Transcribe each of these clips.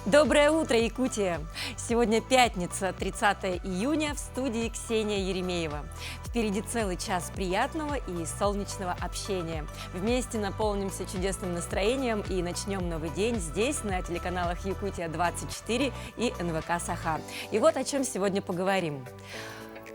Доброе утро, Якутия! Сегодня пятница, 30 июня, в студии Ксения Еремеева. Впереди целый час приятного и солнечного общения. Вместе наполнимся чудесным настроением и начнем новый день здесь, на телеканалах Якутия-24 и НВК Саха. И вот о чем сегодня поговорим.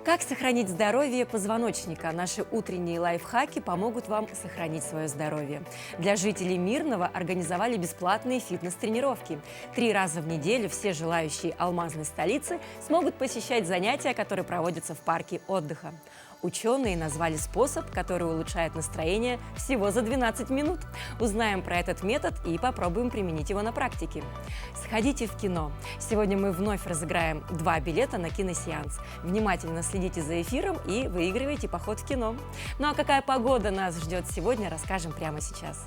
Как сохранить здоровье позвоночника? Наши утренние лайфхаки помогут вам сохранить свое здоровье. Для жителей Мирного организовали бесплатные фитнес-тренировки. 3 раза в неделю все желающие алмазной столицы смогут посещать занятия, которые проводятся в парке отдыха. Ученые назвали способ, который улучшает настроение всего за 12 минут. Узнаем про этот метод и попробуем применить его на практике. Сходите в кино. Сегодня мы вновь разыграем 2 билета на киносеанс. Внимательно следите за эфиром и выигрывайте поход в кино. Ну а какая погода нас ждет сегодня, расскажем прямо сейчас.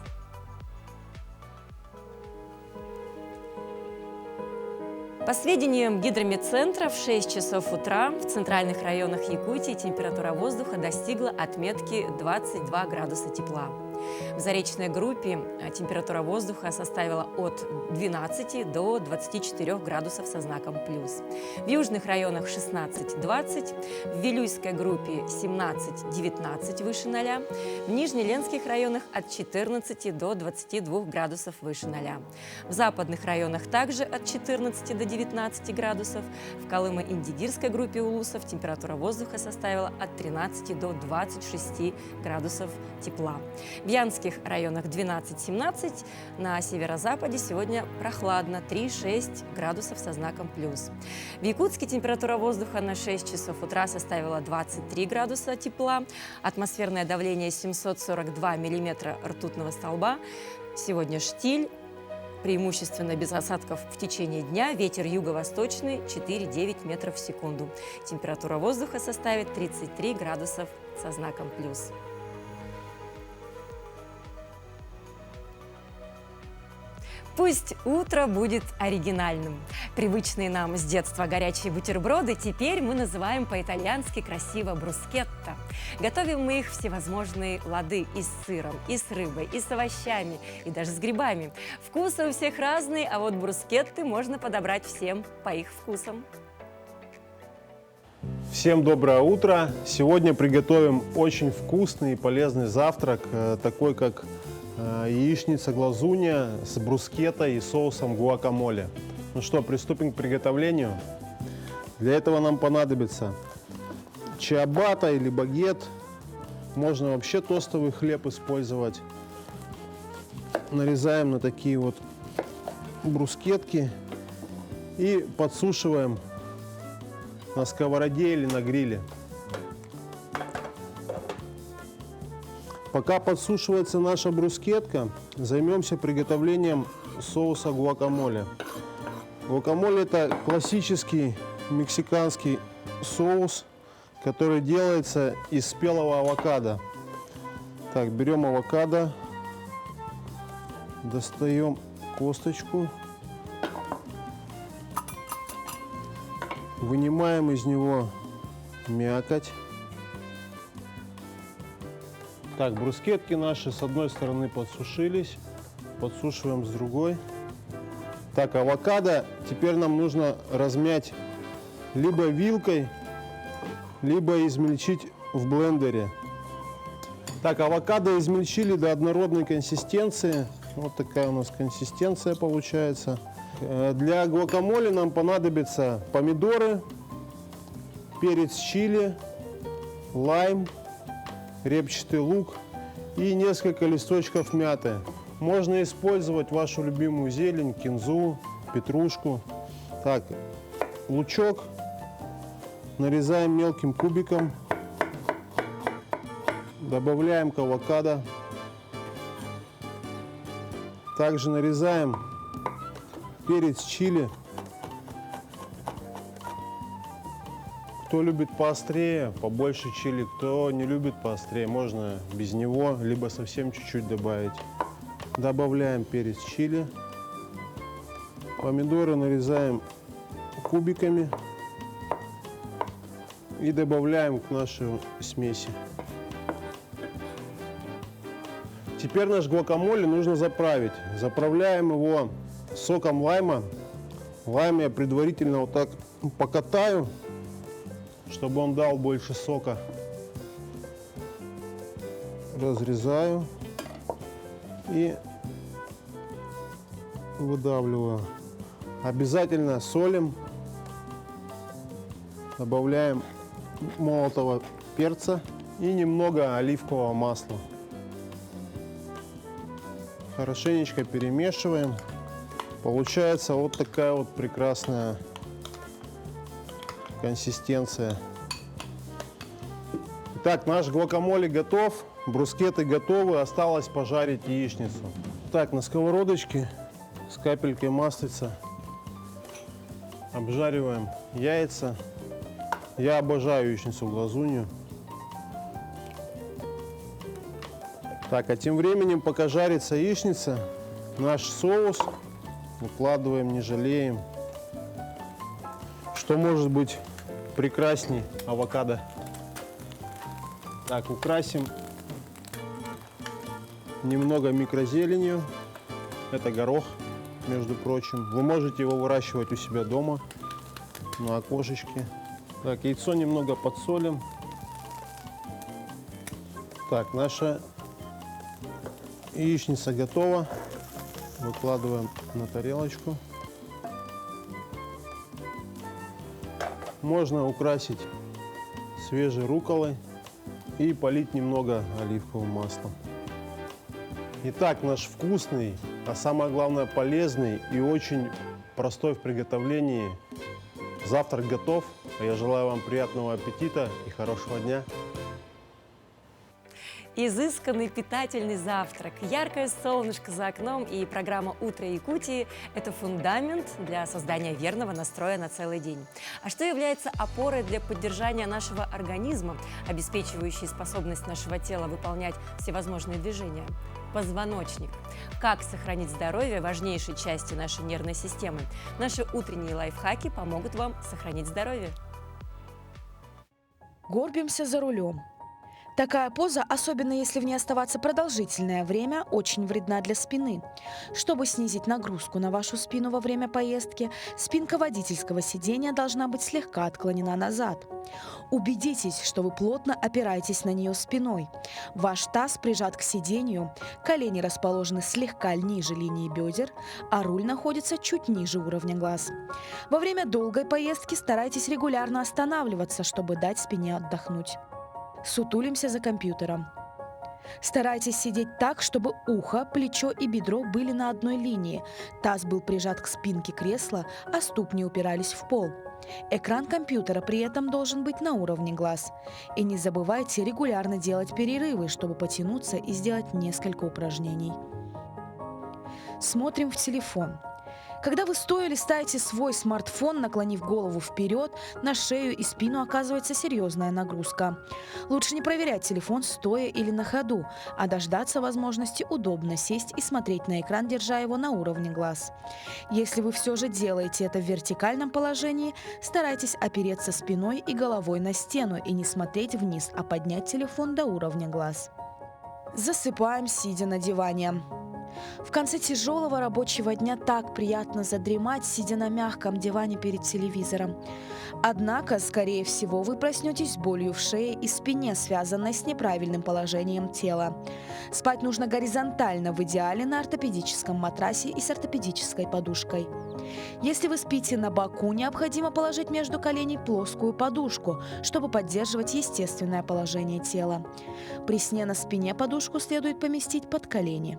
По сведениям гидрометцентра, в 6 часов утра в центральных районах Якутии температура воздуха достигла отметки 22 градуса тепла. В заречной группе температура воздуха составила от 12 до 24 градусов со знаком плюс. В южных районах 16-20, в Вилюйской группе 17-19 выше 0, в нижнеленских районах от 14 до 22 градусов выше 0. В западных районах также от 14 до 19 градусов. В Колымо-Индигирской группе улусов температура воздуха составила от 13 до 26 градусов тепла. В Янских районах 12-17, на северо-западе сегодня прохладно, 3-6 градусов со знаком плюс. В Якутске температура воздуха на 6 часов утра составила 23 градуса тепла, атмосферное давление 742 миллиметра ртутного столба. Сегодня штиль, преимущественно без осадков в течение дня, ветер юго-восточный 4-9 метров в секунду. Температура воздуха составит 33 градусов со знаком плюс. Пусть утро будет оригинальным. Привычные нам с детства горячие бутерброды теперь мы называем по-итальянски красиво брускетта. Готовим мы их всевозможные лады и с сыром, и с рыбой, и с овощами, и даже с грибами. Вкусы у всех разные, а вот брускетты можно подобрать всем по их вкусам. Всем доброе утро! Сегодня приготовим очень вкусный и полезный завтрак, такой как яичница-глазунья с брускеттой и соусом гуакамоле. Ну что, приступим к приготовлению. Для этого нам понадобится чиабатта или багет. Можно вообще тостовый хлеб использовать. Нарезаем на такие вот брускетки и подсушиваем на сковороде или на гриле. Пока подсушивается наша брускетка, займемся приготовлением соуса гуакамоле. Гуакамоле – это классический мексиканский соус, который делается из спелого авокадо. Так, берем авокадо, достаем косточку, вынимаем из него мякоть. Так, брускетки наши с одной стороны подсушились, подсушиваем с другой. Так, авокадо теперь нам нужно размять либо вилкой, либо измельчить в блендере. Так, авокадо измельчили до однородной консистенции. Вот такая у нас консистенция получается. Для гуакамоле нам понадобятся помидоры, перец чили, лайм, репчатый лук и несколько листочков мяты. Можно использовать вашу любимую зелень, кинзу, петрушку. Так, лучок нарезаем мелким кубиком, добавляем к авокадо. Также нарезаем перец чили. Кто любит поострее, побольше чили. Кто не любит поострее, можно без него, либо совсем чуть-чуть добавить. Добавляем перец чили. Помидоры нарезаем кубиками и добавляем к нашей смеси. Теперь наш гуакамоле нужно заправить. Заправляем его соком лайма Лайм я предварительно вот так покатаю, чтобы он дал больше сока. Разрезаю и выдавливаю. Обязательно солим, добавляем молотого перца и немного оливкового масла. Хорошенечко перемешиваем. Получается вот такая вот прекрасная консистенция. Итак, наш гуакамоле готов, брускеты готовы, осталось пожарить яичницу. Так, на сковородочке с капелькой маслица обжариваем яйца. Я обожаю яичницу-глазунью. Так, а тем временем, пока жарится яичница, наш соус выкладываем, не жалеем. Что может быть прекрасней авокадо? Так, украсим немного микрозеленью. Это горох, между прочим. Вы можете его выращивать у себя дома на окошечке. Так, яйцо немного подсолим. Так, наша яичница готова. Выкладываем на тарелочку. Можно украсить свежей рукколой и полить немного оливковым маслом. Итак, наш вкусный, а самое главное полезный и очень простой в приготовлении завтрак готов. Я желаю вам приятного аппетита и хорошего дня. Изысканный питательный завтрак, яркое солнышко за окном и программа «Утро Якутии» – это фундамент для создания верного настроя на целый день. А что является опорой для поддержания нашего организма, обеспечивающей способность нашего тела выполнять всевозможные движения? Позвоночник. Как сохранить здоровье важнейшей части нашей нервной системы? Наши утренние лайфхаки помогут вам сохранить здоровье. Горбимся за рулем. Такая поза, особенно если в ней оставаться продолжительное время, очень вредна для спины. Чтобы снизить нагрузку на вашу спину во время поездки, спинка водительского сидения должна быть слегка отклонена назад. Убедитесь, что вы плотно опираетесь на нее спиной. Ваш таз прижат к сидению, колени расположены слегка ниже линии бедер, а руль находится чуть ниже уровня глаз. Во время долгой поездки старайтесь регулярно останавливаться, чтобы дать спине отдохнуть. Сутулимся за компьютером. Старайтесь сидеть так, чтобы ухо, плечо и бедро были на одной линии, таз был прижат к спинке кресла, а ступни упирались в пол. Экран компьютера при этом должен быть на уровне глаз. И не забывайте регулярно делать перерывы, чтобы потянуться и сделать несколько упражнений. Смотрим в телефон. Когда вы стоя листаете свой смартфон, наклонив голову вперед, на шею и спину оказывается серьезная нагрузка. Лучше не проверять телефон стоя или на ходу, а дождаться возможности удобно сесть и смотреть на экран, держа его на уровне глаз. Если вы все же делаете это в вертикальном положении, старайтесь опереться спиной и головой на стену и не смотреть вниз, а поднять телефон до уровня глаз. Засыпаем, сидя на диване. В конце тяжелого рабочего дня так приятно задремать, сидя на мягком диване перед телевизором. Однако, скорее всего, вы проснетесь с болью в шее и спине, связанной с неправильным положением тела. Спать нужно горизонтально, в идеале на ортопедическом матрасе и с ортопедической подушкой. Если вы спите на боку, необходимо положить между коленей плоскую подушку, чтобы поддерживать естественное положение тела. При сне на спине подушку следует поместить под колени.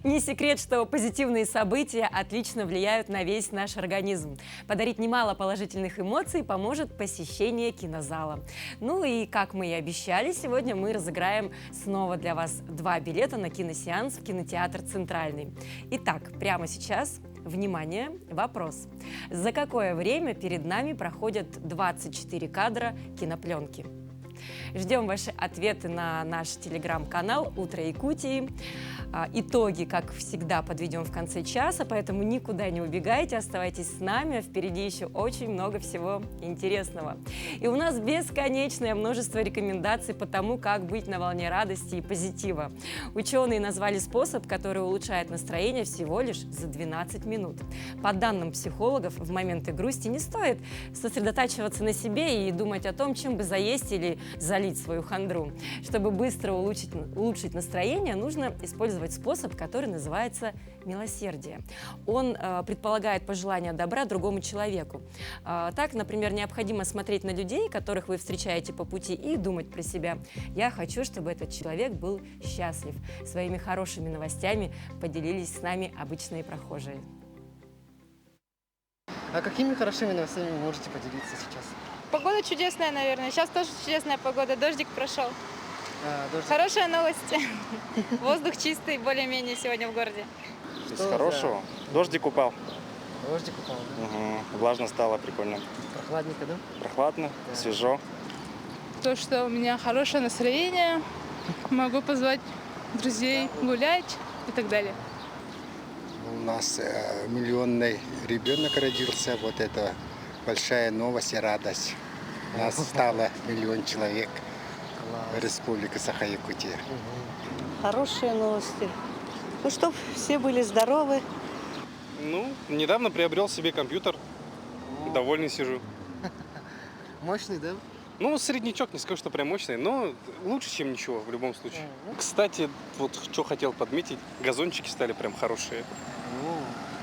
Не секрет, что позитивные события отлично влияют на весь наш организм. Подарить немало положительных эмоций поможет посещение кинозала. Ну и, как мы и обещали, сегодня мы разыграем снова для вас 2 билета на киносеанс в кинотеатр «Центральный». Итак, прямо сейчас, внимание, вопрос. За какое время перед нами проходят 24 кадра кинопленки? Ждем ваши ответы на наш телеграм-канал «Утро Якутии». Итоги, как всегда, подведем в конце часа, поэтому никуда не убегайте, оставайтесь с нами, впереди еще очень много всего интересного. И у нас бесконечное множество рекомендаций по тому, как быть на волне радости и позитива. Ученые назвали способ, который улучшает настроение всего лишь за 12 минут. По данным психологов, в моменты грусти не стоит сосредотачиваться на себе и думать о том, чем бы заесть или залить свою хандру. Чтобы быстро улучшить настроение, нужно использовать способ, который называется милосердие. Он предполагает пожелание добра другому человеку. Так, например, необходимо смотреть на людей, которых вы встречаете по пути, и думать про себя. Я хочу, чтобы этот человек был счастлив. Своими хорошими новостями поделились с нами обычные прохожие. А какими хорошими новостями вы можете поделиться сейчас? Погода чудесная, наверное. Сейчас тоже чудесная погода. Дождик прошел. Дождик. Хорошая новость. Воздух чистый, более-менее сегодня в городе. Что Из хорошего. Дождик упал. Дождик упал, да? Угу. Влажно стало, прикольно. Прохладненько, да? Прохладно, Да. свежо. То, что у меня хорошее настроение, могу позвать друзей гулять и так далее. У нас миллионный ребенок родился, вот это большая новость и радость. У нас стало 1 миллион человек в Республике Саха-Якутия. Хорошие новости. Ну, чтобы все были здоровы. Ну, недавно приобрел себе компьютер. Довольный сижу. Мощный, да? Ну, среднячок, не скажу, что прям мощный, но лучше, чем ничего в любом случае. Кстати, вот что хотел подметить, газончики стали прям хорошие.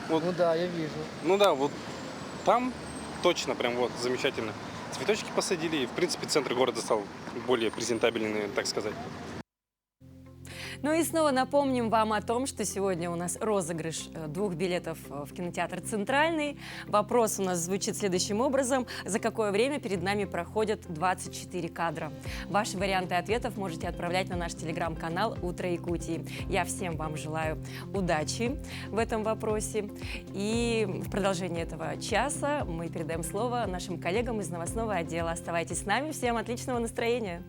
Вот. Ну да, я вижу. Ну да, вот там точно прям вот замечательно. Цветочки посадили, и в принципе центр города стал более презентабельный, так сказать. Ну и снова напомним вам о том, что сегодня у нас розыгрыш 2 билетов в кинотеатр «Центральный». Вопрос у нас звучит следующим образом. За какое время перед нами проходят 24 кадра? Ваши варианты ответов можете отправлять на наш телеграм-канал «Утро Якутии». Я всем вам желаю удачи в этом вопросе. И в продолжении этого часа мы передаем слово нашим коллегам из новостного отдела. Оставайтесь с нами. Всем отличного настроения!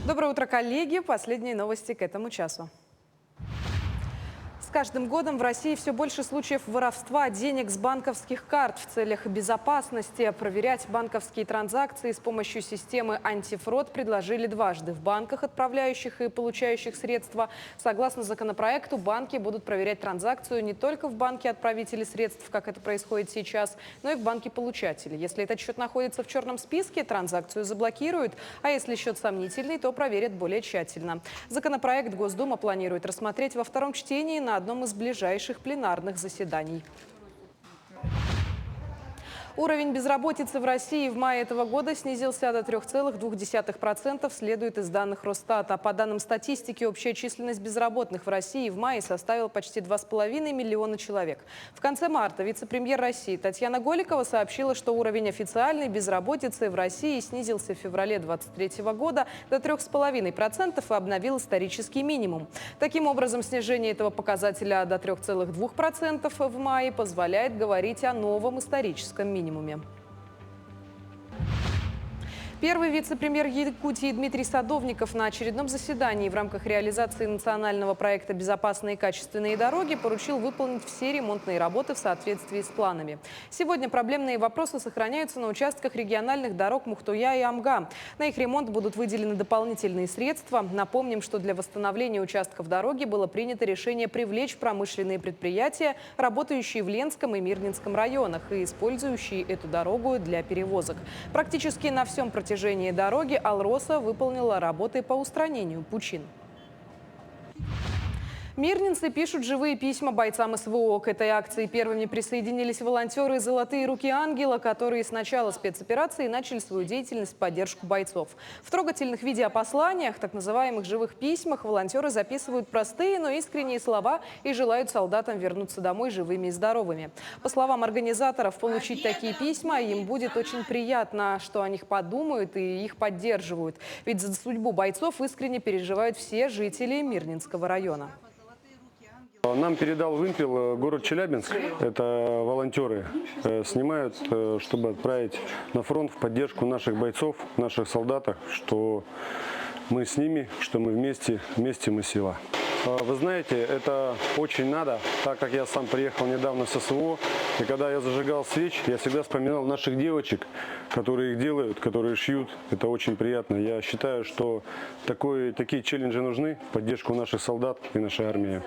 Доброе утро, коллеги! Последние новости к этому часу. С каждым годом в России все больше случаев воровства денег с банковских карт. В целях безопасности проверять банковские транзакции с помощью системы антифрод предложили дважды. В банках, отправляющих и получающих средства, согласно законопроекту, банки будут проверять транзакцию не только в банке отправителей средств, как это происходит сейчас, но и в банке получателей. Если этот счет находится в черном списке, транзакцию заблокируют, а если счет сомнительный, то проверят более тщательно. Законопроект Госдума планирует рассмотреть во втором чтении на одном из ближайших пленарных заседаний. Уровень безработицы в России в мае этого года снизился до 3,2%, следует из данных Росстата. По данным статистики, общая численность безработных в России в мае составила почти 2,5 миллиона человек. В конце марта вице-премьер России Татьяна Голикова сообщила, что уровень официальной безработицы в России снизился в феврале 2023 года до 3,5% и обновил исторический минимум. Таким образом, снижение этого показателя до 3,2% в мае позволяет говорить о новом историческом минимуме. Первый вице-премьер Якутии Дмитрий Садовников на очередном заседании в рамках реализации национального проекта «Безопасные и качественные дороги» поручил выполнить все ремонтные работы в соответствии с планами. Сегодня проблемные вопросы сохраняются на участках региональных дорог Мухтуя и Амга. На их ремонт будут выделены дополнительные средства. Напомним, что для восстановления участков дороги было принято решение привлечь промышленные предприятия, работающие в Ленском и Мирнинском районах и использующие эту дорогу для перевозок. Практически на всем протяжении дороги Алроса выполнила работы по устранению пучин. Мирнинцы пишут живые письма бойцам СВО. К этой акции первыми присоединились волонтеры «Золотые руки ангела», которые с начала спецоперации начали свою деятельность в поддержку бойцов. В трогательных видеопосланиях, так называемых живых письмах, волонтеры записывают простые, но искренние слова и желают солдатам вернуться домой живыми и здоровыми. По словам организаторов, получить такие письма им будет очень приятно, что о них подумают и их поддерживают. Ведь за судьбу бойцов искренне переживают все жители Мирнинского района. Нам передал «Вымпел» город Челябинск. Это волонтеры снимают, чтобы отправить на фронт в поддержку наших бойцов, наших солдатов, что мы с ними, что мы вместе мы сила. Вы знаете, это очень надо, так как я сам приехал недавно с СВО, и когда я зажигал свечи, я всегда вспоминал наших девочек, которые их делают, которые шьют. Это очень приятно. Я считаю, что такие челленджи нужны в поддержку наших солдат и нашей армии.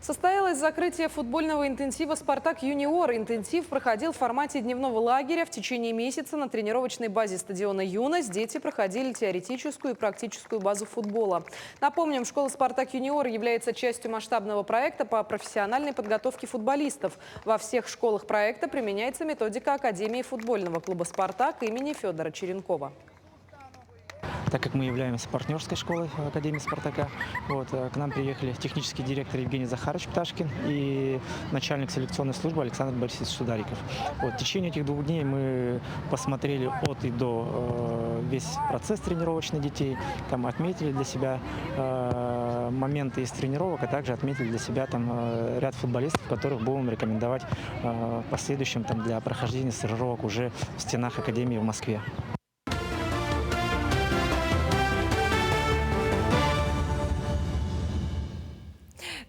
Состоялось закрытие футбольного интенсива «Спартак Юниор». Интенсив проходил в формате дневного лагеря. В течение месяца на тренировочной базе стадиона «Юность» дети проходили теоретическую и практическую базу футбола. Напомним, школа «Спартак Юниор» является частью масштабного проекта по профессиональной подготовке футболистов. Во всех школах проекта применяется методика Академии футбольного клуба «Спартак» имени Федора Черенкова. Так как мы являемся партнерской школой Академии «Спартака», к нам приехали технический директор Евгений Захарович Пташкин и начальник селекционной службы Александр Борисович Судариков. В течение этих 2 дней мы посмотрели от и до весь процесс тренировочный детей, там отметили для себя моменты из тренировок, а также отметили для себя ряд футболистов, которых будем рекомендовать в последующем для прохождения стажировок уже в стенах Академии в Москве.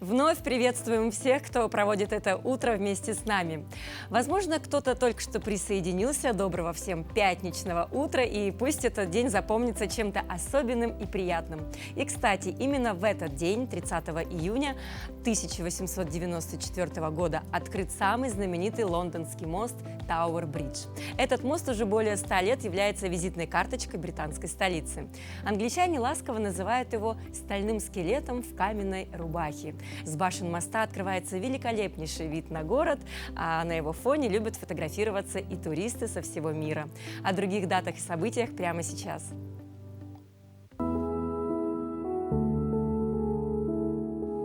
Вновь приветствуем всех, кто проводит это утро вместе с нами. Возможно, кто-то только что присоединился. Доброго всем пятничного утра, и пусть этот день запомнится чем-то особенным и приятным. И, кстати, именно в этот день, 30 июня 1894 года, открыт самый знаменитый лондонский мост Тауэр-Бридж. Этот мост уже более 100 лет является визитной карточкой британской столицы. Англичане ласково называют его «стальным скелетом в каменной рубахе». С башен моста открывается великолепнейший вид на город, а на его фоне любят фотографироваться и туристы со всего мира. О других датах и событиях прямо сейчас.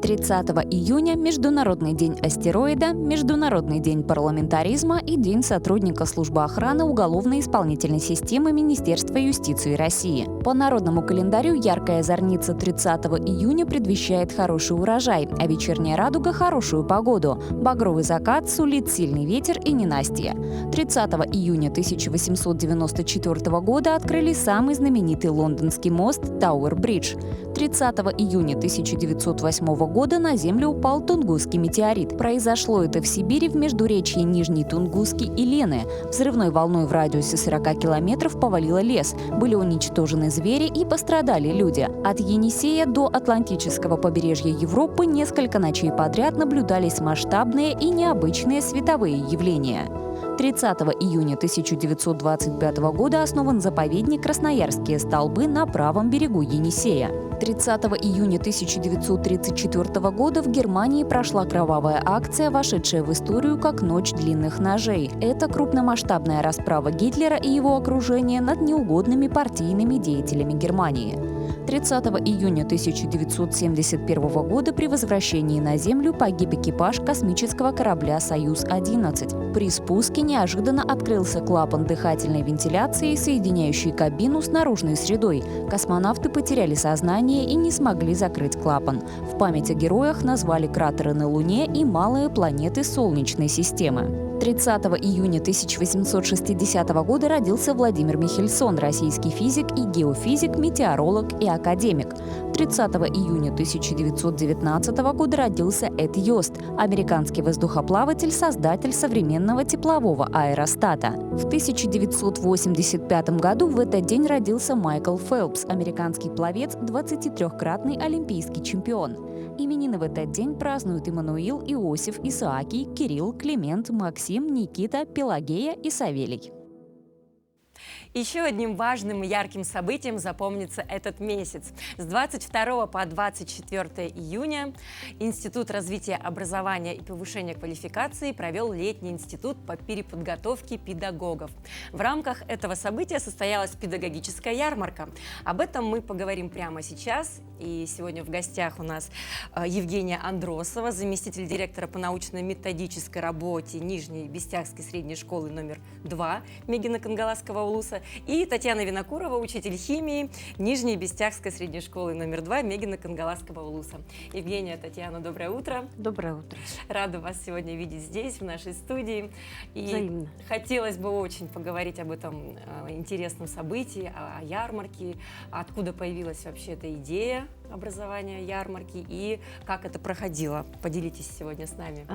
30 июня – Международный день астероида, Международный день парламентаризма и День сотрудника службы охраны уголовно-исполнительной системы Министерства юстиции России. По народному календарю яркая зорница 30 июня предвещает хороший урожай, а вечерняя радуга – хорошую погоду. Багровый закат сулит сильный ветер и ненастье. 30 июня 1894 года открыли самый знаменитый лондонский мост Тауэр-Бридж. 30 июня 1908 года на Землю упал Тунгусский метеорит. Произошло это в Сибири в междуречье Нижней Тунгуски и Лены. Взрывной волной в радиусе 40 километров повалило лес. Были уничтожены звери и пострадали люди. От Енисея до Атлантического побережья Европы несколько ночей подряд наблюдались масштабные и необычные световые явления. 30 июня 1925 года основан заповедник «Красноярские столбы» на правом берегу Енисея. 30 июня 1934 года в Германии прошла кровавая акция, вошедшая в историю как «Ночь длинных ножей». Это крупномасштабная расправа Гитлера и его окружения над неугодными партийными деятелями Германии. 30 июня 1971 года при возвращении на Землю погиб экипаж космического корабля «Союз-11». При спуске неожиданно открылся клапан дыхательной вентиляции, соединяющий кабину с наружной средой. Космонавты потеряли сознание и не смогли закрыть клапан. В память о героях назвали кратеры на Луне и малые планеты Солнечной системы. 30 июня 1860 года родился Владимир Михельсон, российский физик и геофизик, метеоролог и академик. 30 июня 1919 года родился Эд Йост, американский воздухоплаватель, создатель современного теплового аэростата. В 1985 году в этот день родился Майкл Фелпс, американский пловец, 23-кратный олимпийский чемпион. Именины в этот день празднуют Иммануил, Иосиф, Исаакий, Кирилл, Климент, Максим, Никита, Пелагея и Савелий. Еще одним важным и ярким событием запомнится этот месяц. С 22 по 24 июня Институт развития образования и повышения квалификации провел летний институт по переподготовке педагогов. В рамках этого события состоялась педагогическая ярмарка. Об этом мы поговорим прямо сейчас. И сегодня в гостях у нас Евгения Андросова, заместитель директора по научно-методической работе Нижней Бестягской средней школы номер 2 Мегино-Кангаласского улуса, и Татьяна Винокурова, учитель химии Нижней Бестягской средней школы номер 2 Мегино-Кангаласского улуса. Евгения, Татьяна, доброе утро. Доброе утро. Рада вас сегодня видеть здесь, в нашей студии. И Взаимно. хотелось бы очень поговорить об этом интересном событии, о ярмарке, откуда появилась вообще эта идея образования ярмарки и как это проходило. Поделитесь сегодня с нами.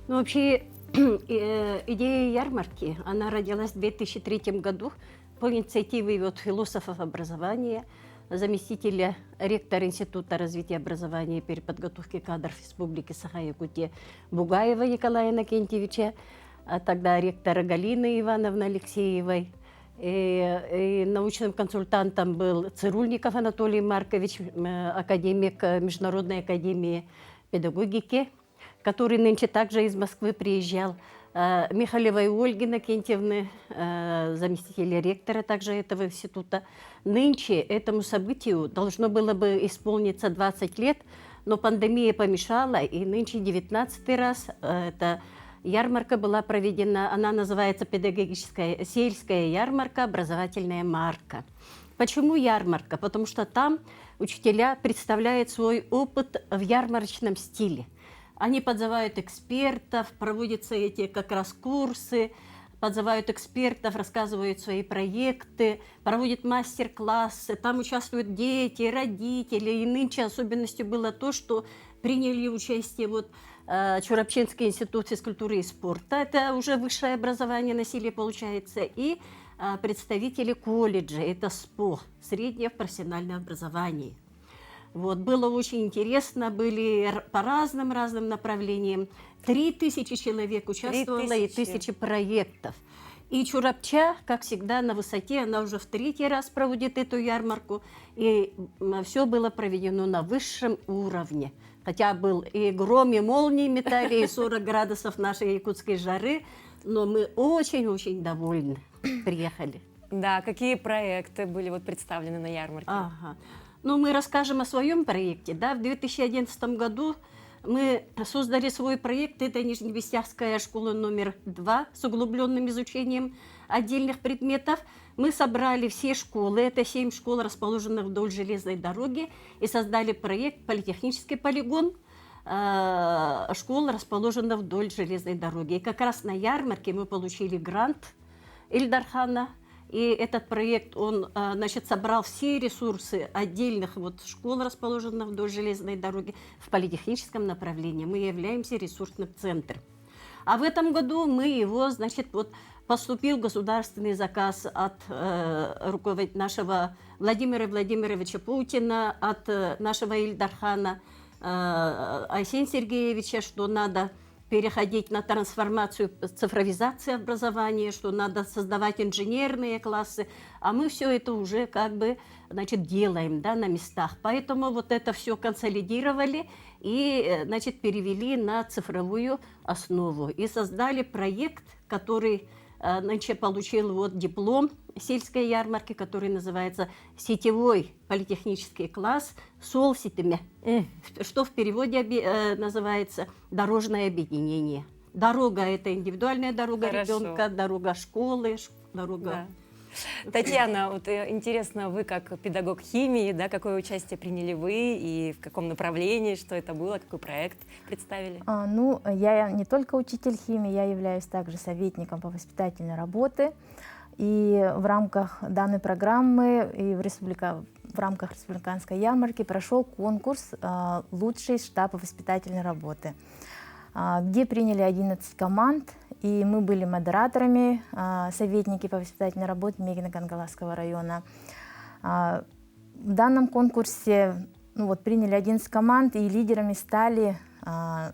Ну, вообще, идея ярмарки, она родилась в 2003 году по инициативе философов образования, заместителя ректора Института развития образования и переподготовки кадров Республики Саха-Якутия Бугаева Николая Иннокентьевича, а тогда ректора Галины Ивановны Алексеевой. И научным консультантом был Цирульников Анатолий Маркович, академик Международной академии педагогики, который нынче также из Москвы приезжал. Михалевой Ольги Иннокентьевны, заместителя ректора также этого института. Нынче этому событию должно было бы исполниться 20 лет, но пандемия помешала, и нынче 19-й раз эта ярмарка была проведена. Она называется педагогическая сельская ярмарка, образовательная марка. Почему ярмарка? Потому что там учителя представляют свой опыт в ярмарочном стиле. Они подзывают экспертов, проводятся эти как раз курсы, подзывают экспертов, рассказывают свои проекты, проводят мастер-классы. Там участвуют дети, родители. И нынче особенностью было то, что приняли участие Чурапчинский институт физкультуры и спорта. Это уже высшее образование насилия получается. И представители колледжа. Это СПО, среднее профессиональное образование. Было очень интересно, были по разным направлениям. 3000 человек участвовало и 1000 проектов. И Чурапча, как всегда, на высоте, она уже в 3-й раз проводит эту ярмарку. И все было проведено на высшем уровне. Хотя был и гром, и молнии метали, и 40 градусов нашей якутской жары. Но мы очень-очень довольны. Приехали. Да, какие проекты были представлены на ярмарке? Ну, мы расскажем о своем проекте. В 2011 году мы создали свой проект. Это Нижнебестягская школа номер 2 с углубленным изучением отдельных предметов. Мы собрали все школы, это 7 школ, расположенных вдоль железной дороги, и создали проект «Политехнический полигон» школ, расположенных вдоль железной дороги. И как раз на ярмарке мы получили грант Ильдархана. И этот проект, он, собрал все ресурсы отдельных школ, расположенных вдоль железной дороги, в политехническом направлении. Мы являемся ресурсным центром. А в этом году мы его, поступил государственный заказ от нашего Владимира Владимировича Путина, от нашего Ильдархана Айсен Сергеевича, что надо переходить на трансформацию, цифровизацию образования, что надо создавать инженерные классы, а мы все это уже делаем на местах. Поэтому это все консолидировали и перевели на цифровую основу и создали проект, который получил диплом сельской ярмарки, который называется «Сетевой политехнический класс Солситыме», что в переводе называется «Дорожное объединение». Дорога – это индивидуальная дорога ребенка, дорога школы, дорога... Да. Татьяна, интересно, вы как педагог химии, какое участие приняли вы и в каком направлении, что это было, какой проект представили? Я не только учитель химии, я являюсь также советником по воспитательной работе. И в рамках данной программы и в рамках республиканской ярмарки прошел конкурс «Лучший штаб воспитательной работы», где приняли 11 команд, и мы были модераторами, советники по воспитательной работе Мегино-Кангаласского района. В данном конкурсе приняли 11 команд, и лидерами стали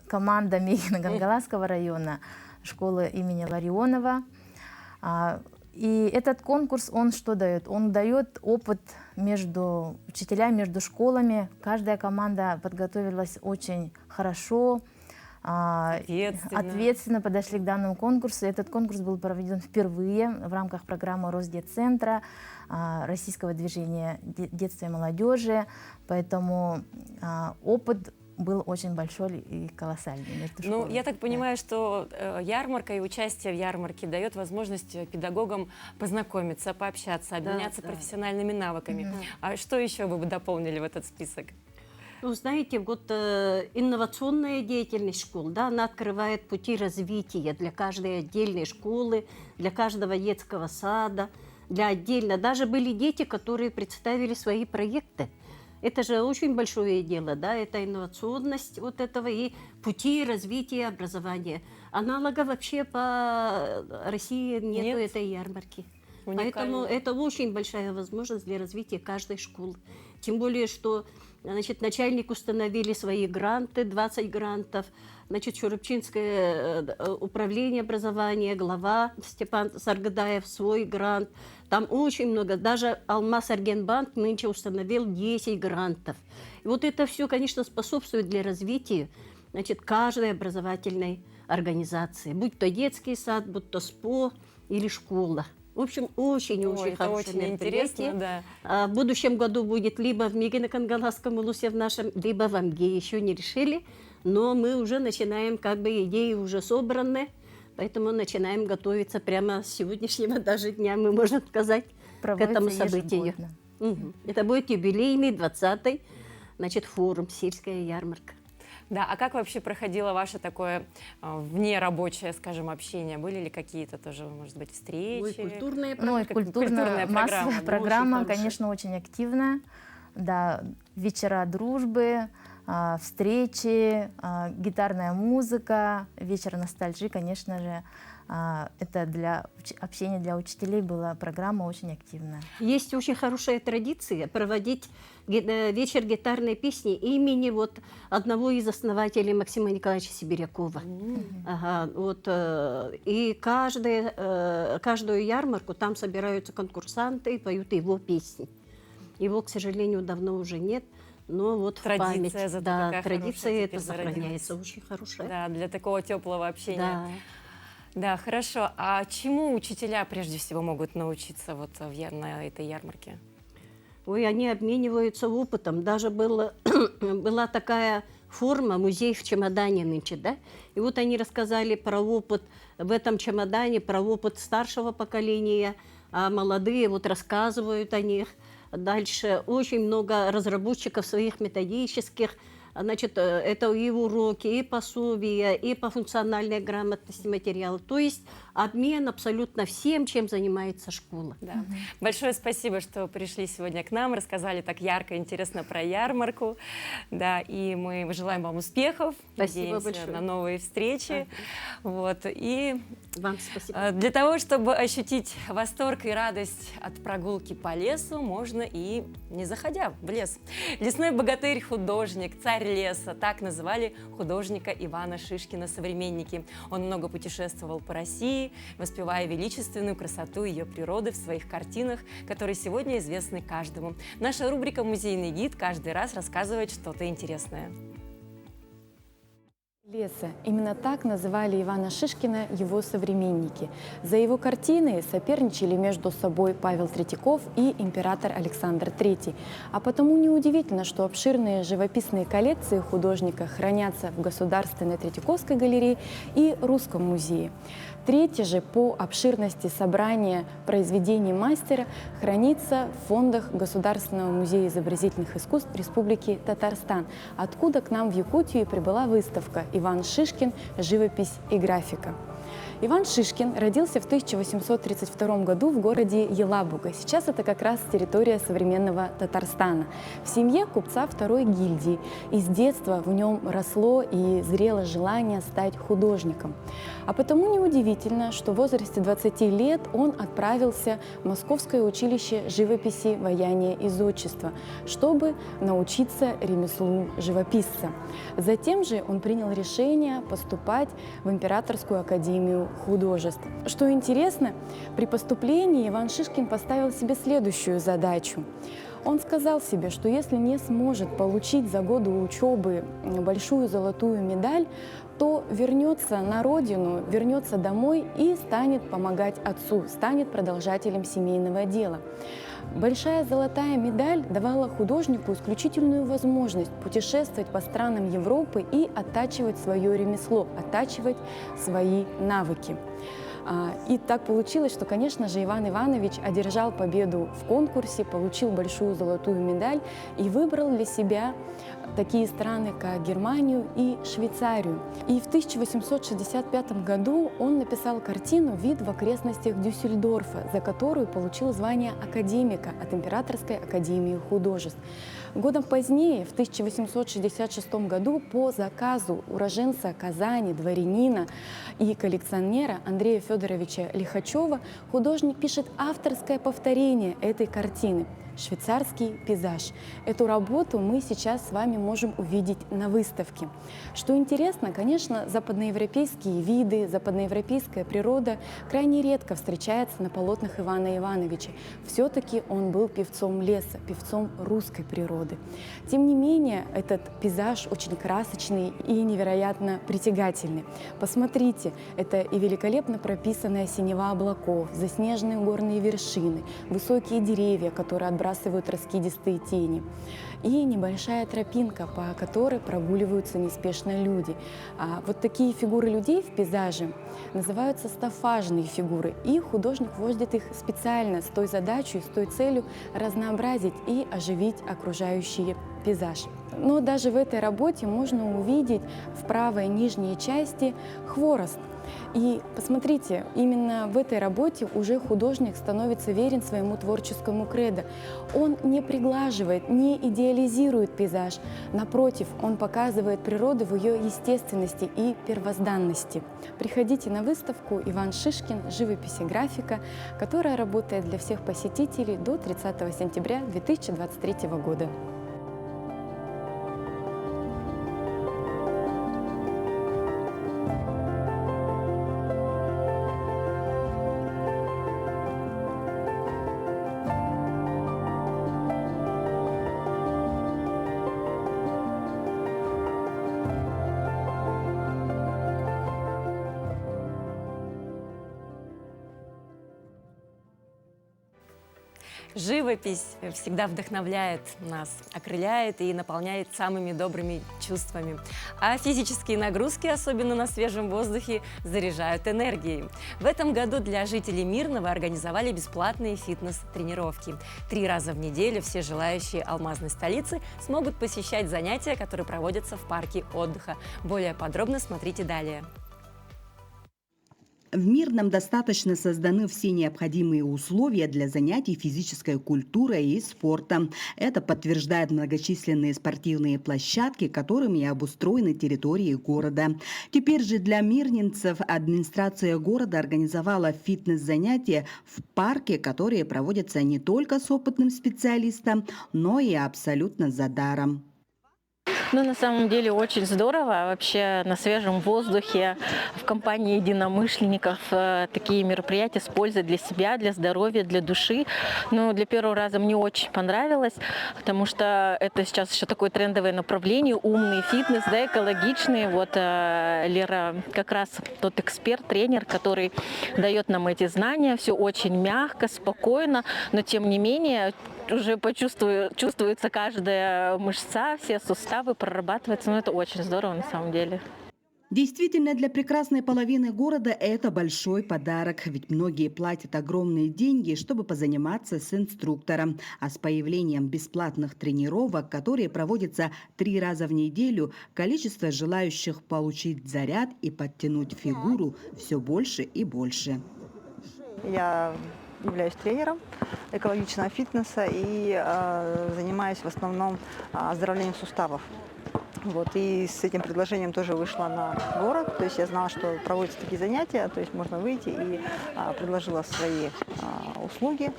команда Мегино-Кангаласского района, школы имени Ларионова. И этот конкурс, он что дает? Он дает опыт между учителями, между школами. Каждая команда подготовилась очень хорошо, ответственно подошли к данному конкурсу. Этот конкурс был проведен впервые в рамках программы Росдетцентра, Российского движения детства и молодежи. Поэтому опыт был очень большой и колоссальный между школами. Ну, я так понимаю, что ярмарка и участие в ярмарке дает возможность педагогам познакомиться, пообщаться, обменяться профессиональными навыками. А что еще вы бы дополнили в этот список? Ну, знаете, вот инновационная деятельность школ, да, она открывает пути развития для каждой отдельной школы, для каждого детского сада, для отдельно. Даже были дети, которые представили свои проекты. Это же очень большое дело, да, это инновационность вот этого и пути развития образования. Аналога вообще по России нету этой ярмарки. Поэтому это очень большая возможность для развития каждой школы. Тем более, что, значит, начальник установили свои гранты, 20 грантов, значит, Шурупчинское управление образования, глава Степан Саргадаев свой грант. Там очень много, даже Алмаз-Аргенбанк нынче установил 10 грантов. И вот это все, конечно, способствует для развития, значит, каждой образовательной организации, будь то детский сад, будь то СПО или школа. В общем, очень-очень хорошее мероприятие. Да. В будущем году будет либо в Мегино-Кангаласском улусе в нашем, либо в Амге. Еще не решили, но мы уже начинаем, как бы идеи уже собраны. Поэтому начинаем готовиться прямо с сегодняшнего даже дня, мы можем сказать, к этому событию. Это будет юбилейный 20-й, значит, форум «Сельская ярмарка». Да, а как вообще проходило ваше такое внерабочее, скажем, общение? Были ли какие-то тоже, может быть, встречи? Культурная массовая программа, конечно, очень активная. Да, вечера дружбы, встречи, гитарная музыка, вечер ностальгии, конечно же. Это для общения для учителей была программа очень активная. Есть очень хорошая традиция проводить вечер гитарной песни имени вот одного из основателей Максима Николаевича Сибирякова. Ага, вот, и каждую ярмарку там собираются конкурсанты и поют его песни. Его, к сожалению, давно уже нет. Но вот традиция, в память, традиция это сохраняется, очень хорошая. Да, для такого теплого общения. Да. Да, хорошо. А чему учителя прежде всего могут научиться вот на этой ярмарке? Ой, они обмениваются опытом. Даже была такая форма «Музей в чемодане» нынче, да? И вот они рассказали про опыт в этом чемодане, про опыт старшего поколения, а молодые вот рассказывают о них. Дальше очень много разработчиков своих методических, значит, это и уроки, и пособия, и по функциональной грамотности материалов. То есть обмен абсолютно всем, чем занимается школа. Да. Большое спасибо, что пришли сегодня к нам, рассказали так ярко и интересно про ярмарку. Да, и мы желаем вам успехов. Спасибо Надеемся большое. На новые встречи. Вот. И вам спасибо. Для того, чтобы ощутить восторг и радость от прогулки по лесу, можно и не заходя в лес. Лесной богатырь-художник, царь леса, так называли художника Ивана Шишкина современники. Он много путешествовал по России, воспевая величественную красоту ее природы в своих картинах, которые сегодня известны каждому. Наша рубрика «Музейный гид» каждый раз рассказывает что-то интересное. Леса. Именно так называли Ивана Шишкина его современники. За его картины соперничали между собой Павел Третьяков и император Александр III. А потому неудивительно, что обширные живописные коллекции художника хранятся в Государственной Третьяковской галерее и Русском музее. Третье же по обширности собрания произведений мастера хранится в фондах Государственного музея изобразительных искусств Республики Татарстан, откуда к нам в Якутию прибыла выставка «Иван Шишкин. Живопись и графика». Иван Шишкин родился в 1832 году в городе Елабуга. Сейчас это как раз территория современного Татарстана. В семье купца второй гильдии. И с детства в нем росло и зрело желание стать художником. А потому неудивительно, что в возрасте 20 лет он отправился в Московское училище живописи, ваяния и зодчества, чтобы научиться ремеслу живописца. Затем же он принял решение поступать в Императорскую академию Академию художеств. Что интересно, при поступлении Иван Шишкин поставил себе следующую задачу. Он сказал себе, что если не сможет получить за годы учебы большую золотую медаль, то вернется на родину, вернется домой и станет помогать отцу, станет продолжателем семейного дела. Большая золотая медаль давала художнику исключительную возможность путешествовать по странам Европы и оттачивать свое ремесло, оттачивать свои навыки. И так получилось, что, конечно же, Иван Иванович одержал победу в конкурсе, получил большую золотую медаль и выбрал для себя такие страны, как Германию и Швейцарию. И в 1865 году он написал картину «Вид в окрестностях Дюссельдорфа», за которую получил звание академика от Императорской академии художеств. Годом позднее, в 1866 году, по заказу уроженца Казани, дворянина и коллекционера Андрея Федоровича Лихачева, художник пишет авторское повторение этой картины «Швейцарский пейзаж». Эту работу мы сейчас с вами можем увидеть на выставке. Что интересно, конечно, западноевропейские виды, западноевропейская природа крайне редко встречается на полотнах Ивана Ивановича. Все-таки он был певцом леса, певцом русской природы. Тем не менее, этот пейзаж очень красочный и невероятно притягательный. Посмотрите, это и великолепно прописанная синева облаков, заснеженные горные вершины, высокие деревья, которые отбрасывают раскидистые тени, и небольшая тропинка, по которой прогуливаются неспешно люди. Вот такие фигуры людей в пейзаже называются стафажные фигуры, и художник вводит их специально с той задачей, с той целью разнообразить и оживить окружающий пейзаж. Но даже в этой работе можно увидеть в правой нижней части хворост. И посмотрите, именно в этой работе уже художник становится верен своему творческому кредо. Он не приглаживает, не идеализирует пейзаж. Напротив, он показывает природу в ее естественности и первозданности. Приходите на выставку «Иван Шишкин. Живопись и графика», которая работает для всех посетителей до 30 сентября 2023 года. Живопись всегда вдохновляет нас, окрыляет и наполняет самыми добрыми чувствами. А физические нагрузки, особенно на свежем воздухе, заряжают энергией. В этом году для жителей Мирного организовали бесплатные фитнес-тренировки. 3 раза в неделю все желающие алмазной столицы смогут посещать занятия, которые проводятся в парке отдыха. Более подробно смотрите далее. В Мирном достаточно созданы все необходимые условия для занятий физической культурой и спортом. Это подтверждают многочисленные спортивные площадки, которыми обустроены территории города. Теперь же для мирнинцев администрация города организовала фитнес-занятия в парке, которые проводятся не только с опытным специалистом, но и абсолютно за даром. Ну, на самом деле очень здорово. Вообще на свежем воздухе, в компании единомышленников такие мероприятия с пользой для себя, для здоровья, для души. Но для первого раза мне очень понравилось, потому что это сейчас еще такое трендовое направление, умный фитнес, да, экологичный. Вот Лера как раз тот эксперт, тренер, который дает нам эти знания. Все очень мягко, спокойно, но тем не менее уже чувствуется каждая мышца, все суставы прорабатываются. Но это очень здорово на самом деле. Действительно, для прекрасной половины города это большой подарок, ведь многие платят огромные деньги, чтобы позаниматься с инструктором. А с появлением бесплатных тренировок, которые проводятся 3 раза в неделю, количество желающих получить заряд и подтянуть фигуру все больше и больше. Я являюсь тренером экологичного фитнеса и занимаюсь в основном оздоровлением суставов. Вот, и с этим предложением тоже вышла на город. То есть я знала, что проводятся такие занятия, то есть можно выйти, и предложила свои услуги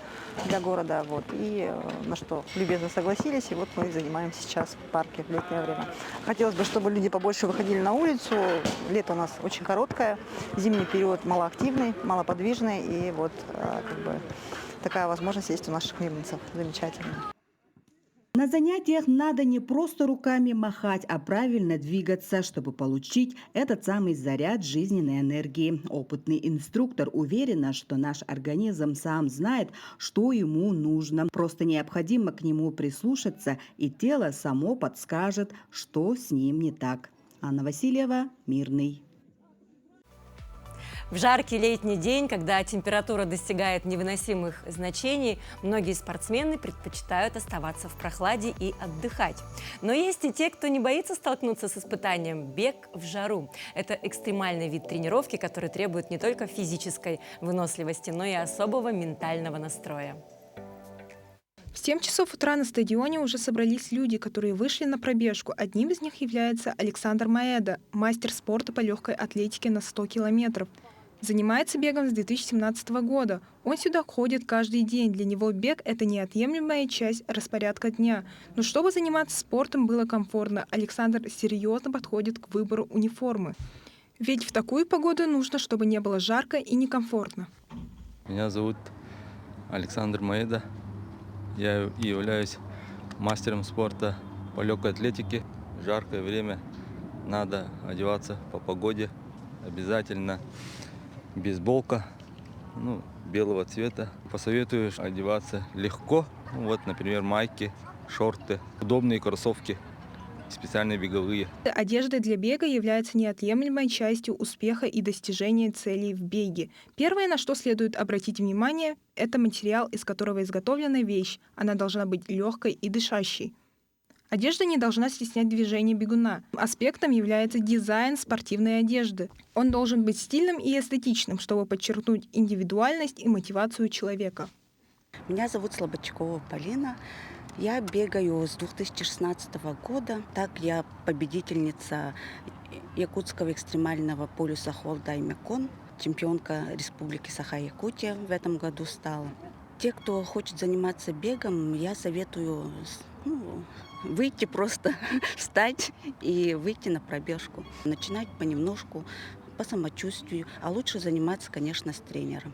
для города. Вот, и на что любезно согласились, и вот мы занимаемся сейчас в парке в летнее время. Хотелось бы, чтобы люди побольше выходили на улицу. Лето у нас очень короткое, зимний период малоактивный, малоподвижный, и вот как бы такая возможность есть у наших мирнинцев. Замечательно. На занятиях надо не просто руками махать, а правильно двигаться, чтобы получить этот самый заряд жизненной энергии. Опытный инструктор уверена, что наш организм сам знает, что ему нужно. Просто необходимо к нему прислушаться, и тело само подскажет, что с ним не так. Анна Васильева, Мирный. В жаркий летний день, когда температура достигает невыносимых значений, многие спортсмены предпочитают оставаться в прохладе и отдыхать. Но есть и те, кто не боится столкнуться с испытанием – бег в жару. Это экстремальный вид тренировки, который требует не только физической выносливости, но и особого ментального настроя. В 7 часов утра на стадионе уже собрались люди, которые вышли на пробежку. Одним из них является Александр Маэда, мастер спорта по легкой атлетике на 100 километров. Занимается бегом с 2017 года. Он сюда ходит каждый день. Для него бег – это неотъемлемая часть распорядка дня. Но чтобы заниматься спортом было комфортно, Александр серьезно подходит к выбору униформы. Ведь в такую погоду нужно, чтобы не было жарко и некомфортно. Меня зовут Александр Маэда. Я являюсь мастером спорта по легкой атлетике. В жаркое время надо одеваться по погоде. Обязательно бейсболка, белого цвета. Посоветую одеваться легко. Вот, например, майки, шорты, удобные кроссовки, специальные беговые. Одежда для бега является неотъемлемой частью успеха и достижения целей в беге. Первое, на что следует обратить внимание, это материал, из которого изготовлена вещь. Она должна быть легкой и дышащей. Одежда не должна стеснять движение бегуна. Аспектом является дизайн спортивной одежды. Он должен быть стильным и эстетичным, чтобы подчеркнуть индивидуальность и мотивацию человека. Меня зовут Слободчикова Полина. Я бегаю с 2016 года. Так я победительница Якутского экстремального полюса Хвалдай-Мекон, чемпионка Республики Саха-Якутия в этом году стала. Те, кто хочет заниматься бегом, я советую выйти просто, встать и выйти на пробежку. Начинать понемножку, по самочувствию, а лучше заниматься, конечно, с тренером.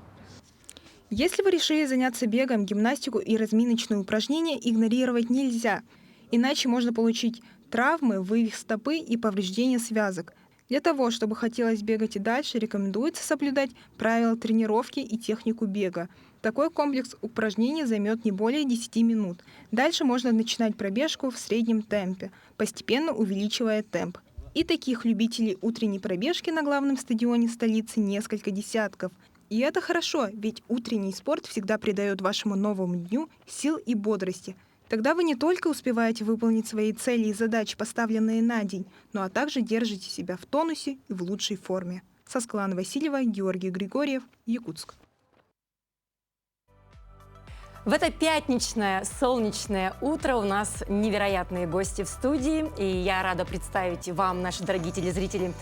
Если вы решили заняться бегом, гимнастику и разминочные упражнения игнорировать нельзя, иначе можно получить травмы, вывих стопы и повреждения связок. Для того, чтобы хотелось бегать и дальше, рекомендуется соблюдать правила тренировки и технику бега. Такой комплекс упражнений займет не более 10 минут. Дальше можно начинать пробежку в среднем темпе, постепенно увеличивая темп. И таких любителей утренней пробежки на главном стадионе столицы несколько десятков. И это хорошо, ведь утренний спорт всегда придает вашему новому дню сил и бодрости. Тогда вы не только успеваете выполнить свои цели и задачи, поставленные на день, но а также держите себя в тонусе и в лучшей форме. Сасклана Васильева, Георгий Григорьев, Якутск. В это пятничное солнечное утро у нас невероятные гости в студии. И я рада представить вам, наши дорогие телезрители,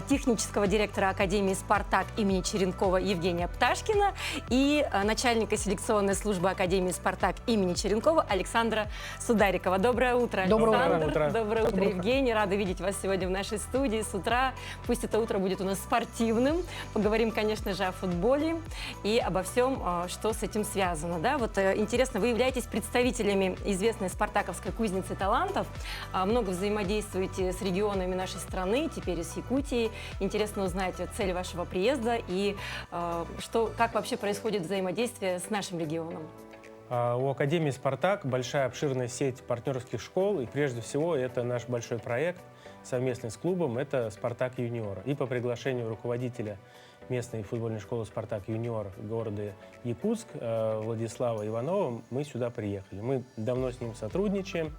технического директора Академии «Спартак» имени Черенкова Евгения Пташкина и начальника селекционной службы Академии «Спартак» имени Черенкова Александра Сударикова. Доброе утро, Александр. Доброе утро. Доброе утро, Евгений. Рада видеть вас сегодня в нашей студии с утра. Пусть это утро будет у нас спортивным. Поговорим, конечно же, о футболе и обо всем, что с этим связано. Да? Вот интересно, вы являетесь представителями известной спартаковской кузницы талантов, много взаимодействуете с регионами нашей страны, теперь и с Якутией. Интересно узнать цель вашего приезда и как вообще происходит взаимодействие с нашим регионом. У Академии «Спартак» большая обширная сеть партнерских школ, и прежде всего это наш большой проект совместный с клубом, это «Спартак Юниор». И по приглашению руководителя местной футбольной школы «Спартак Юниор» города Якутск Владислава Иванова мы сюда приехали. Мы давно с ним сотрудничаем.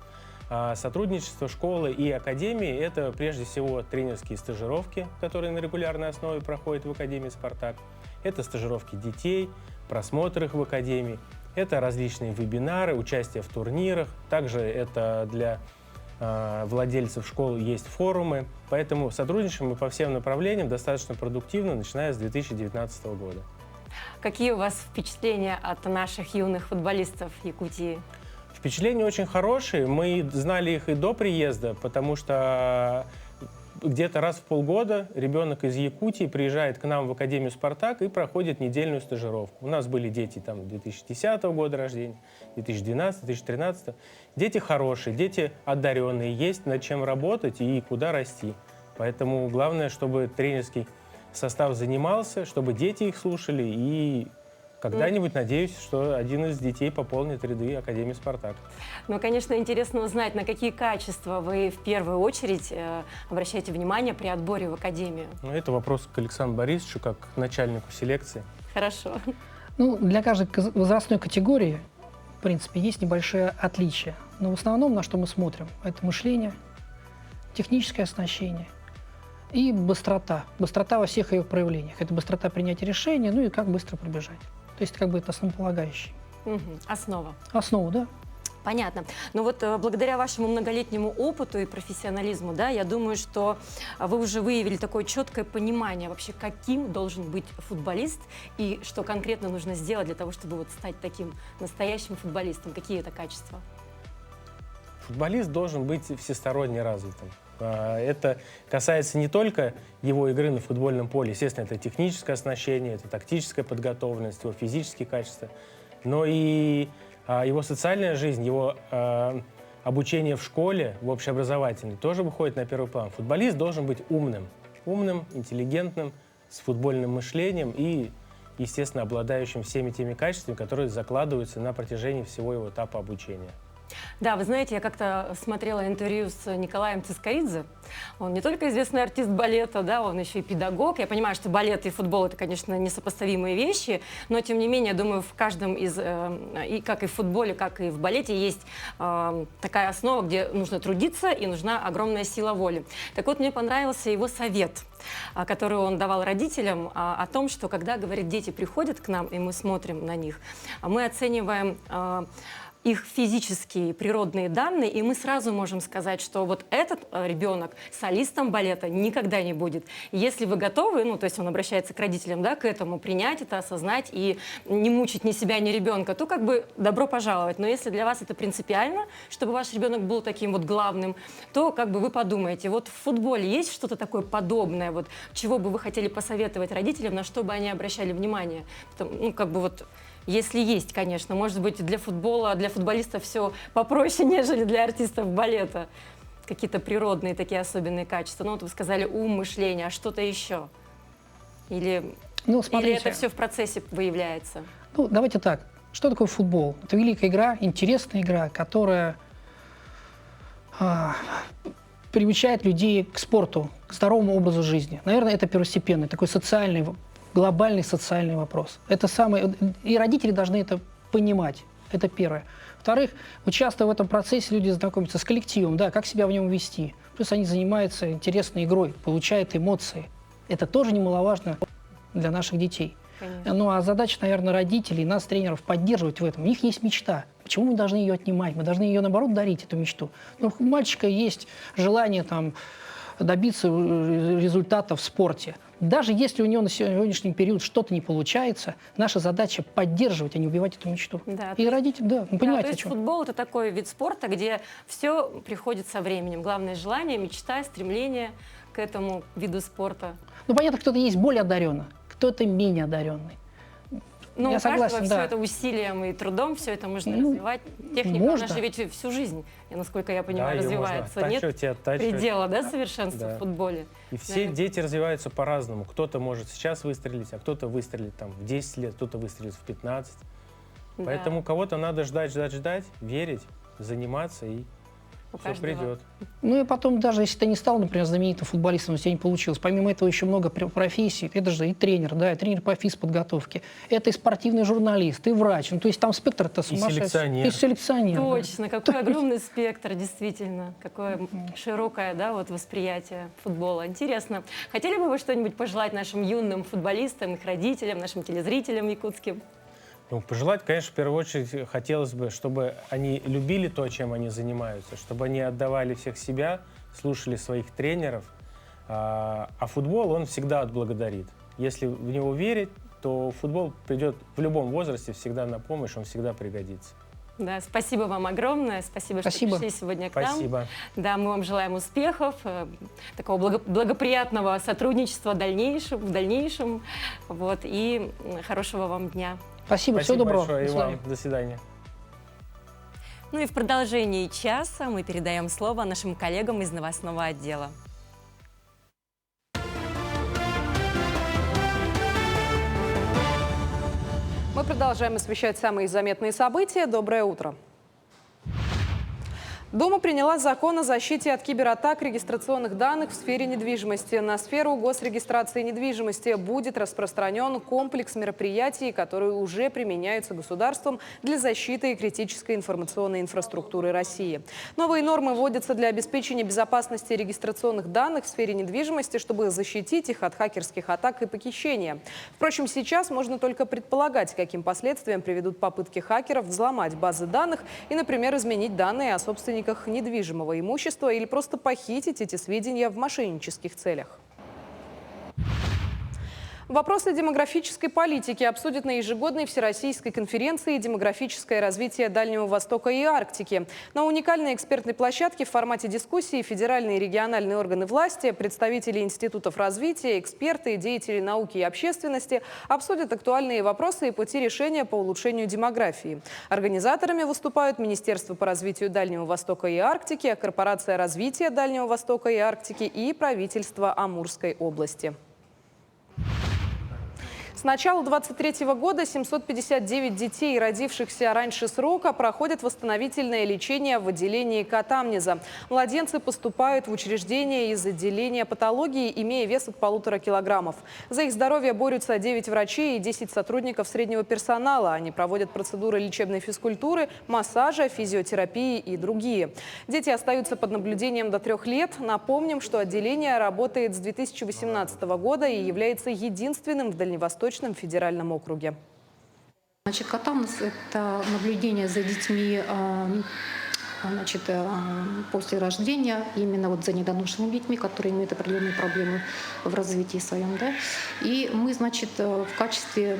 Сотрудничество школы и академии – это прежде всего тренерские стажировки, которые на регулярной основе проходят в Академии «Спартак». Это стажировки детей, просмотр их в академии, это различные вебинары, участие в турнирах. Также это для владельцев школ есть форумы. Поэтому сотрудничаем мы по всем направлениям достаточно продуктивно, начиная с 2019 года. Какие у вас впечатления от наших юных футболистов Якутии? Впечатления очень хорошие. Мы знали их и до приезда, потому что где-то раз в полгода ребенок из Якутии приезжает к нам в Академию «Спартак» и проходит недельную стажировку. У нас были дети там 2010 года рождения, 2012, 2013. Дети хорошие, дети одаренные, есть над чем работать и куда расти. Поэтому главное, чтобы тренерский состав занимался, чтобы дети их слушали, и когда-нибудь, надеюсь, что один из детей пополнит ряды Академии «Спартак». Ну, конечно, интересно узнать, на какие качества вы в первую очередь обращаете внимание при отборе в Академию. Ну, это вопрос к Александру Борисовичу, как к начальнику селекции. Хорошо. Ну, для каждой возрастной категории, в принципе, есть небольшое отличие. Но в основном, на что мы смотрим, это мышление, техническое оснащение и быстрота. Быстрота во всех ее проявлениях. Это быстрота принятия решения, ну и как быстро пробежать. То есть, как бы это основополагающий. Основа. Основу, да. Понятно. Но вот благодаря вашему многолетнему опыту и профессионализму, да, я думаю, что вы уже выявили такое четкое понимание вообще, каким должен быть футболист и что конкретно нужно сделать для того, чтобы вот стать таким настоящим футболистом. Какие это качества? Футболист должен быть всесторонне развитым. Это касается не только его игры на футбольном поле, естественно, это техническое оснащение, это тактическая подготовленность, его физические качества, но и его социальная жизнь, его обучение в школе, в общеобразовательной, тоже выходит на первый план. Футболист должен быть умным, интеллигентным, с футбольным мышлением и, естественно, обладающим всеми теми качествами, которые закладываются на протяжении всего его этапа обучения. Да, вы знаете, я как-то смотрела интервью с Николаем Цискоридзе. Он не только известный артист балета, да, он еще и педагог. Я понимаю, что балет и футбол — это, конечно, несопоставимые вещи, но, тем не менее, думаю, в каждом из, и как и в футболе, как и в балете, есть такая основа, где нужно трудиться и нужна огромная сила воли. Так вот, мне понравился его совет, который он давал родителям, о том, что когда, говорит, дети приходят к нам, и мы смотрим на них, мы оцениваем их физические, природные данные, и мы сразу можем сказать, что вот этот ребенок солистом балета никогда не будет. Если вы готовы, ну, то есть он обращается к родителям, да, к этому, принять это, осознать и не мучить ни себя, ни ребенка, то как бы добро пожаловать. Но если для вас это принципиально, чтобы ваш ребенок был таким вот главным, то как бы вы подумаете, вот в футболе есть что-то такое подобное, вот чего бы вы хотели посоветовать родителям, на что бы они обращали внимание? Ну, как бы вот... Если есть, конечно. Может быть, для футбола, для футболистов все попроще, нежели для артистов балета. Какие-то природные такие особенные качества. Ну, вот вы сказали ум, мышление, а что-то еще? Или это все в процессе выявляется? Ну, давайте так. Что такое футбол? Это великая игра, интересная игра, которая приучает людей к спорту, к здоровому образу жизни. Наверное, это первостепенный, такой социальный, глобальный социальный вопрос. Это самое, и родители должны это понимать. Это первое. Во-вторых, участвуя в этом процессе, люди знакомятся с коллективом, да, как себя в нем вести. Плюс они занимаются интересной игрой, получают эмоции. Это тоже немаловажно для наших детей. Конечно. Ну а задача, наверное, родителей, нас, тренеров, поддерживать в этом. У них есть мечта. Почему мы должны ее отнимать? Мы должны ее, наоборот, дарить, эту мечту. Ну, у мальчика есть желание там добиться результата в спорте. Даже если у него на сегодняшний период что-то не получается, наша задача поддерживать, а не убивать эту мечту. Да, и родители, да, вы понимаете, то есть о чем. Футбол — это такой вид спорта, где все приходит со временем. Главное — желание, мечта, стремление к этому виду спорта. Ну, понятно, кто-то есть более одаренный, кто-то менее одаренный. Ну, я у каждого согласен, все да. это усилием и трудом, все это можно развивать. Техника, она же ведь всю жизнь, насколько я понимаю, да, развивается. Нет предела, да, совершенства в футболе? И все дети развиваются по-разному. Кто-то может сейчас выстрелить, а кто-то выстрелит там, в 10 лет, кто-то выстрелит в 15. Да. Поэтому кого-то надо ждать, верить, заниматься, и все придет. Ну и потом, даже если ты не стал, например, знаменитым футболистом, у тебя не получилось, помимо этого еще много профессий. Это же и тренер, да, и тренер по физподготовке. Это и спортивный журналист, и врач. Ну, то есть там спектр-то сумасшедший. И селекционер. Точно, да. Какой огромный спектр, действительно. Какое широкое, да, вот восприятие футбола. Интересно. Хотели бы вы что-нибудь пожелать нашим юным футболистам, их родителям, нашим телезрителям якутским? Ну, пожелать, конечно, в первую очередь хотелось бы, чтобы они любили то, чем они занимаются, чтобы они отдавали всех себя, слушали своих тренеров. А футбол, он всегда отблагодарит. Если в него верить, то футбол придет в любом возрасте всегда на помощь, он всегда пригодится. Да, спасибо вам огромное. Спасибо, что пришли сегодня к нам. Спасибо. Да, мы вам желаем успехов, такого благоприятного сотрудничества в дальнейшем. Вот, и хорошего вам дня. Спасибо, всего доброго. Большое, и вам. До свидания. Ну и в продолжении часа мы передаем слово нашим коллегам из новостного отдела. Мы продолжаем освещать самые заметные события. Доброе утро. Дума приняла закон о защите от кибератак регистрационных данных в сфере недвижимости. На сферу госрегистрации недвижимости будет распространен комплекс мероприятий, которые уже применяются государством для защиты критической информационной инфраструктуры России. Новые нормы вводятся для обеспечения безопасности регистрационных данных в сфере недвижимости, чтобы защитить их от хакерских атак и похищения. Впрочем, сейчас можно только предполагать, каким последствиям приведут попытки хакеров взломать базы данных и, например, изменить данные о собственниках недвижимого имущества или просто похитить эти сведения в мошеннических целях. Вопросы демографической политики обсудят на ежегодной Всероссийской конференции «Демографическое развитие Дальнего Востока и Арктики». На уникальной экспертной площадке в формате дискуссии федеральные и региональные органы власти, представители институтов развития, эксперты, деятели науки и общественности обсудят актуальные вопросы и пути решения по улучшению демографии. Организаторами выступают Министерство по развитию Дальнего Востока и Арктики, Корпорация развития Дальнего Востока и Арктики и правительство Амурской области. С начала 2023 года 759 детей, родившихся раньше срока, проходят восстановительное лечение в отделении Катамнеза. Младенцы поступают в учреждение из отделения патологии, имея вес от 1,5 килограммов. За их здоровье борются 9 врачей и 10 сотрудников среднего персонала. Они проводят процедуры лечебной физкультуры, массажа, физиотерапии и другие. Дети остаются под наблюдением до 3 лет. Напомним, что отделение работает с 2018 года и является единственным в Дальневосточном федеральном округе. Значит, Катамнез – это наблюдение за детьми после рождения, именно вот за недоношенными детьми, которые имеют определенные проблемы в развитии своем. Да? И мы, значит, в качестве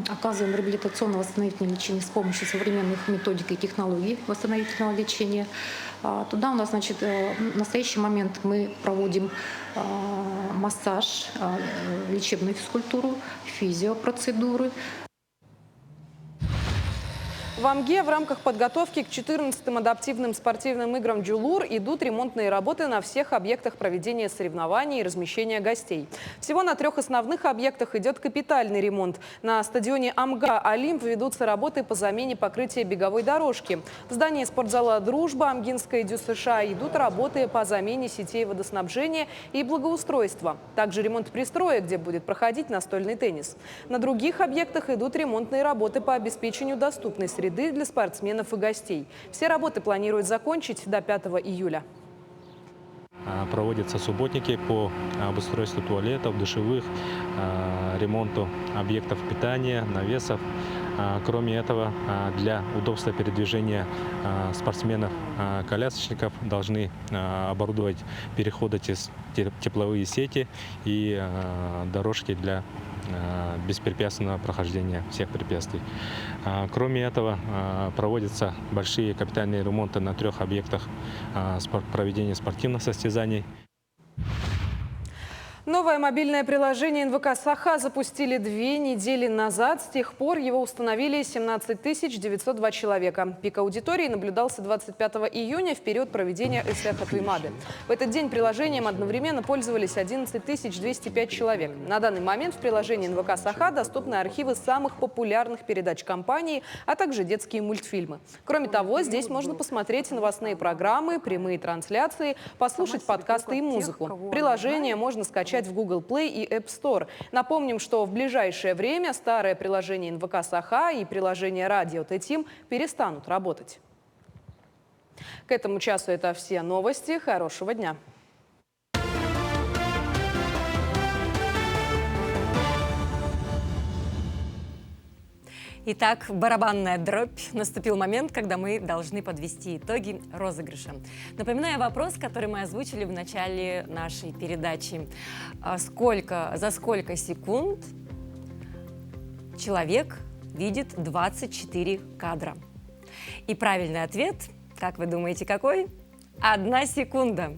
оказываем реабилитационно-восстановительное лечение с помощью современных методик и технологий восстановительного лечения. Туда у нас, значит, в настоящий момент мы проводим массаж, лечебную физкультуру, физиопроцедуры. В Амге в рамках подготовки к 14-м адаптивным спортивным играм «Джулур» идут ремонтные работы на всех объектах проведения соревнований и размещения гостей. Всего на 3 основных объектах идет капитальный ремонт. На стадионе Амга «Олимп» ведутся работы по замене покрытия беговой дорожки. В здании спортзала «Дружба» Амгинской ДЮСШ идут работы по замене сетей водоснабжения и благоустройства. Также ремонт пристроек, где будет проходить настольный теннис. На других объектах идут ремонтные работы по обеспечению доступной среды для спортсменов и гостей. Все работы планируют закончить до 5 июля. Проводятся субботники по обустройству туалетов, душевых, ремонту объектов питания, навесов. Кроме этого, для удобства передвижения спортсменов-колясочников должны оборудовать переходы через тепловые сети и дорожки для беспрепятственного прохождения всех препятствий. Кроме этого, проводятся большие капитальные ремонты на 3 объектах проведения спортивных состязаний. Новое мобильное приложение НВК «Саха» запустили 2 недели назад. С тех пор его установили 17 902 человека. Пик аудитории наблюдался 25 июня в период проведения ЭСЭХа Туймады. В этот день приложением одновременно пользовались 11 205 человек. На данный момент в приложении НВК «Саха» доступны архивы самых популярных передач компании, а также детские мультфильмы. Кроме того, здесь можно посмотреть новостные программы, прямые трансляции, послушать подкасты и музыку. Приложение можно скачать в Google Play и App Store. Напомним, что в ближайшее время старое приложение НВК «Саха» и приложение «Радио Т-Тим» перестанут работать. К этому часу это все новости. Хорошего дня! Итак, барабанная дробь. Наступил момент, когда мы должны подвести итоги розыгрыша. Напоминаю вопрос, который мы озвучили в начале нашей передачи. За сколько секунд человек видит 24 кадра? И правильный ответ, как вы думаете, какой? 1 секунда.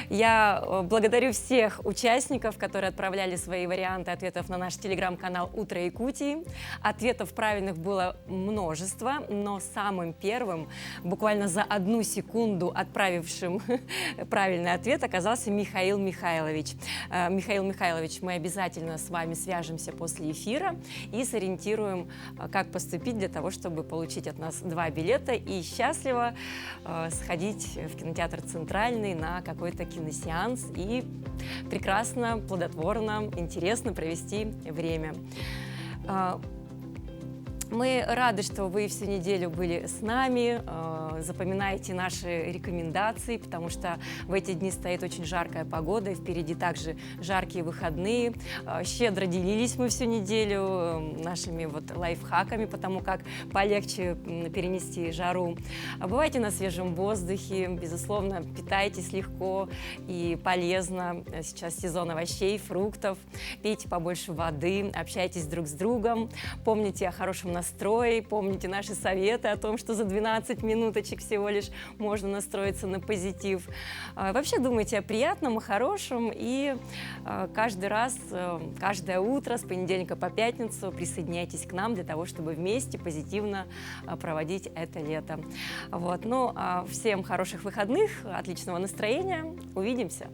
Я благодарю всех участников, которые отправляли свои варианты ответов на наш телеграм-канал «Утро Якутии». Ответов правильных было множество, но самым первым, буквально за 1 секунду отправившим правильный ответ, оказался Михаил Михайлович. Михаил Михайлович, мы обязательно с вами свяжемся после эфира и сориентируем, как поступить для того, чтобы получить от нас 2 билета и счастливо сходить в кинотеатр «Центральный» на какой-то киносеанс и прекрасно, плодотворно, интересно провести время. Мы рады, что вы всю неделю были с нами. Запоминайте наши рекомендации, потому что в эти дни стоит очень жаркая погода, и впереди также жаркие выходные. Щедро делились мы всю неделю нашими лайфхаками, потому как полегче перенести жару. Бывайте на свежем воздухе, безусловно, питайтесь легко и полезно. Сейчас сезон овощей, фруктов. Пейте побольше воды, общайтесь друг с другом. Помните о хорошем настрое, помните наши советы о том, что за 12 минуточек всего лишь можно настроиться на позитив. Вообще думайте о приятном, о хорошем, и каждый раз, каждое утро с понедельника по пятницу присоединяйтесь к нам для того, чтобы вместе позитивно проводить это лето. Всем хороших выходных, отличного настроения. Увидимся!